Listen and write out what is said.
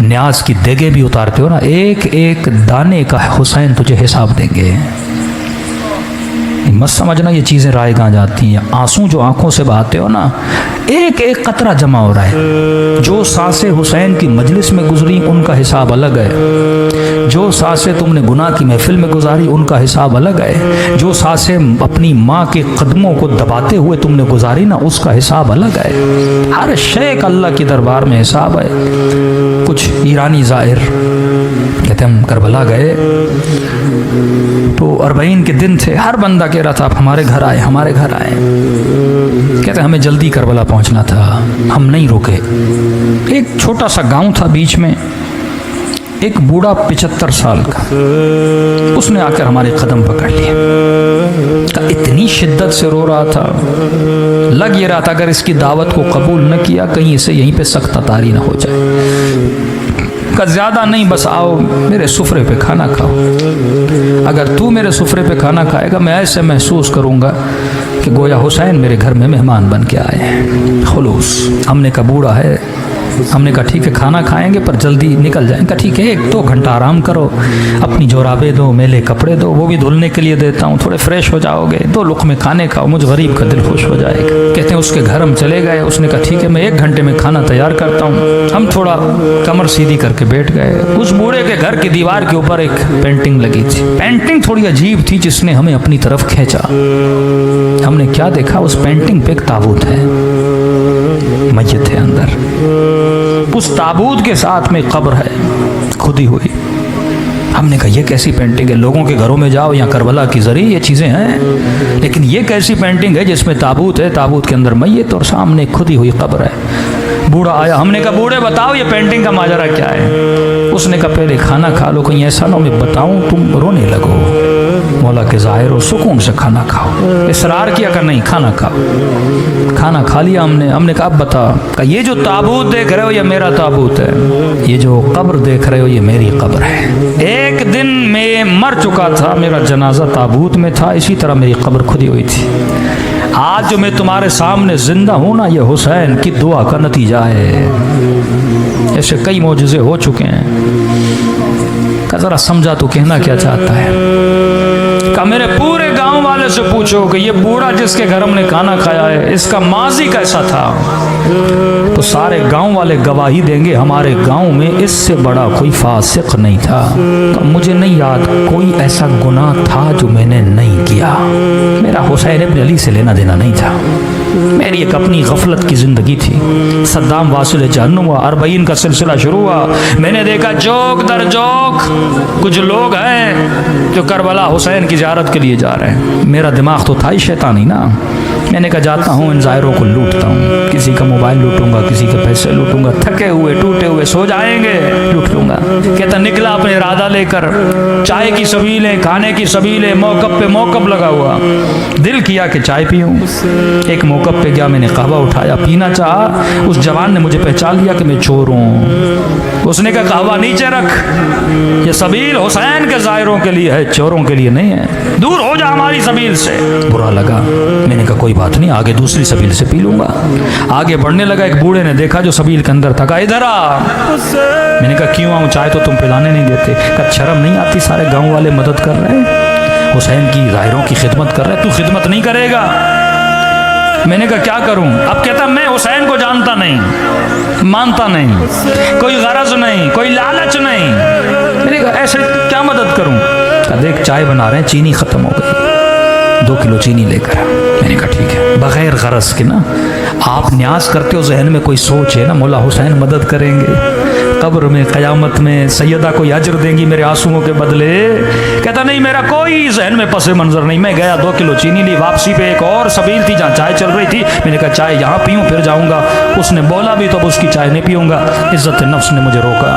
न्याज की देगे भी उतारते हो ना, एक एक दाने का हुसैन तुझे हिसाब देंगे। मत समझना ये चीज़ें रायगां जाती हैं। आंसू जो आंखों से बहाते हो ना, एक एक कतरा जमा हो रहा है। जो सांसें हुसैन की मजलिस में गुजरी उनका हिसाब अलग है, जो सांसें तुमने गुनाह की महफिल में गुजारी उनका हिसाब अलग है, जो सांसें अपनी माँ के कदमों को दबाते हुए तुमने गुजारी ना उसका हिसाब अलग है। हर शे का अल्लाह के दरबार में हिसाब है। कुछ ईरानी ज़ाहिर कहते हम करबला गए तो 40 के दिन थे, हर बंदा कह रहा था आप हमारे घर आए, हमारे घर आए। कहते हमें जल्दी करबला पहुंचना था, हम नहीं रुके। एक छोटा सा गांव था बीच में, एक बूढ़ा 75 साल का, उसने आकर हमारे कदम पकड़ लिए। इतनी शिद्दत से रो रहा था, लग ये रहा था अगर इसकी दावत को कबूल न किया कहीं इसे यहीं पे सख्त तारी ना हो जाए। का ज़्यादा नहीं, बस आओ मेरे सुफरे पे खाना खाओ। अगर तू मेरे सुफरे पे खाना खाएगा मैं ऐसे महसूस करूँगा कि गोया हुसैन मेरे घर में मेहमान बन के आए हैं। खुलूस। हमने कहा बूढ़ा है, हमने कहा ठीक है खाना खाएंगे पर जल्दी निकल जाएंगे। कहा ठीक है 1-2 घंटा आराम करो, अपनी जोराबे दो, मेले कपड़े दो, वो भी धुलने के लिए देता हूँ, थोड़े फ्रेश हो जाओगे, 2 लुक़मे खाने खाओ, मुझ गरीब का दिल खुश हो जाएगा। कहते हैं उसके घर हम चले गए। उसने कहा ठीक है मैं 1 घंटे में खाना तैयार करता हूँ। हम थोड़ा कमर सीधी करके बैठ गए। उस बूढ़े के घर की दीवार के ऊपर एक पेंटिंग लगी थी। पेंटिंग थोड़ी अजीब थी जिसने हमें अपनी तरफ खींचा। हमने क्या देखा, उस पेंटिंग पे एक ताबूत है, मय्यत है अंदर। उस ताबूत के साथ में कब्र है खुदी हुई। हमने कहा ये कैसी पेंटिंग है, लोगों के घरों में जाओ या करबला की जरिए ये चीज़ें हैं, लेकिन ये कैसी पेंटिंग है जिसमें ताबूत है, ताबूत के अंदर मय्यत और सामने खुदी हुई कब्र है। बूढ़ा आया, हमने कहा बूढ़े बताओ ये पेंटिंग का माजरा क्या है। उसने कहा पहले खाना खा लो, कहीं ऐसा ना मैं बताऊं तुम रोने लगो। मौला के ज़ाहिर हो, सुकून से खाना खाओ। इसरार किया कर नहीं, खाना खाओ। खाना खा लिया हमने कहा अब बता। कहा ये जो ताबूत देख रहे हो ये मेरा ताबूत है, ये जो कब्र देख रहे हो ये मेरी कब्र है। एक दिन मैं मर चुका था, मेरा जनाजा ताबूत में था, इसी तरह मेरी कब्र खुदी हुई थी। आज जो मैं तुम्हारे सामने जिंदा हूं ना, ये हुसैन की दुआ का नतीजा है। ऐसे कई मौजज़े हो चुके हैं। का जरा समझा तो कहना क्या चाहता है। का मेरे पूरे गांव वाले से पूछो कि ये बूढ़ा जिसके घर हमने खाना खाया है इसका माजी कैसा था, तो सारे गांव वाले गवाही देंगे हमारे गांव में इससे बड़ा कोई फासिक नहीं था। तो मुझे नहीं याद कोई ऐसा गुनाह था जो मैंने नहीं किया। मेरा हुसैन इब्न अली से लेना देना नहीं था, मेरी एक अपनी गफलत की ज़िंदगी थी। सद्दाम वासिल जहन्नुम हुआ, 40 का सिलसिला शुरू हुआ। मैंने देखा जोक दर जोक कुछ लोग हैं जो करबला हुसैन की ज़ियारत के लिए जा रहे हैं। मेरा दिमाग तो था ही शैतानी ना। मैंने कहा जाता हूँ इन ज़ायरों को लूटता हूँ, किसी का मोबाइल लूटूंगा, किसी के पैसे लूटूंगा, थके हुए टूटे हुए सो जाएंगे लूट लूँगा। कहता निकला अपने इरादा लेकर, चाय की सबीलें, खाने की सबीलें, मौक़ब पे मौक़ब लगा हुआ। दिल किया कि चाय पीऊँ। एक मौक़ब पे गया, मैंने कहवा उठाया, पीना चाहा। उस जवान ने मुझे पहचान लिया कि मैं चोर हूँ। उसने कहा कहवा नीचे रख, ये सबील हुसैन के ज़ायरों के लिए है, चोरों के लिए नहीं है, दूर हो जा हमारी सबील से। बुरा लगा, मैंने कहा कोई बात नहीं, आगे दूसरी सबील से पी लूँगा। आगे बढ़ने लगा, एक बूढ़े ने देखा जो सबील के अंदर था, कहा इधर आ। मैंने कहा क्यों आऊँ, चाय तो तुम पिलाने नहीं देते। कहा शर्म नहीं आती, सारे गाँव वाले मदद कर रहे हैं, हुसैन की ज़ाहिरों की खिदमत कर रहे हैं, तू खिदमत नहीं करेगा। मैंने कहा क्या करूं। अब कहता मैं हुसैन को जानता नहीं, मानता नहीं, कोई गरज नहीं, कोई लालच नहीं। मैंने कहा ऐसे क्या मदद करूं। कहा देख चाय बना रहे हैं, चीनी ख़त्म हो गई, 2 किलो चीनी लेकर। मैंने कहा ठीक है, बग़ैर गरज के ना आप न्याज करते हो, जहन में कोई सोच है ना मौला हुसैन मदद करेंगे, कब्र में क़यामत में सैयदा को अजर देंगी मेरे आंसुओं के बदले। कहता नहीं मेरा कोई जहन में पस मंज़र नहीं। मैं गया 2 किलो चीनी ली, वापसी पे एक और सबील थी जहाँ चाय चल रही थी। मैंने कहा चाय यहाँ पीऊँ फिर जाऊँगा। उसने बोला भी तो अब उसकी चाय नहीं पीऊँगा। इज़्ज़त नफ्स ने मुझे रोका।